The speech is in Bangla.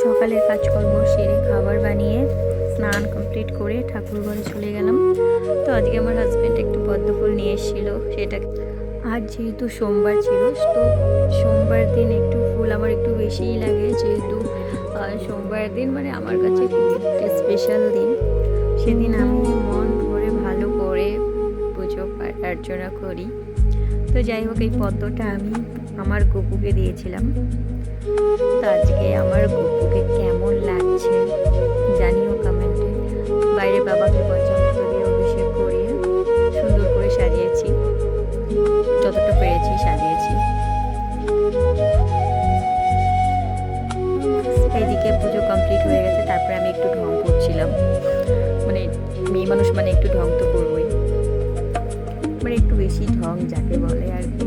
সকালের কাজকর্ম সেরে খাবার বানিয়ে স্নান কমপ্লিট করে ঠাকুর ঘরে চলে গেলাম। তো আজকে আমার হাজব্যান্ড একটু পদ্ম ফুল নিয়ে এসেছিলো, সেটা আজ যেহেতু সোমবার ছিল, তো সোমবার দিন একটু ফুল আমার একটু বেশিই লাগে, যেহেতু সোমবার দিন মানে আমার কাছে খুব একটা স্পেশাল দিন। সেদিন আমি মন ভরে ভালো করে পুজো অর্চনা করি। তো যাই হোক, এই পদ্মটা আমি আমার গপুকে দিয়েছিলাম। তো আজকে আমার গপুকে কেমন লাগছে জানিও কমেন্টে। বাইরে বাবাকে পঞ্চামৃত দিয়ে অভিষেক করিয়ে সুন্দর করে সাজিয়েছি, যতটা পেরেছি সাজিয়েছি। এইদিকে পুজো কমপ্লিট হয়ে গেছে, তারপরে আমি একটু ঢং করছিলাম। মানে মেয়ে মানুষ মানে একটু ঢং তো করবোই, মানে একটু বেশি ঢং যাকে বলে আর কি।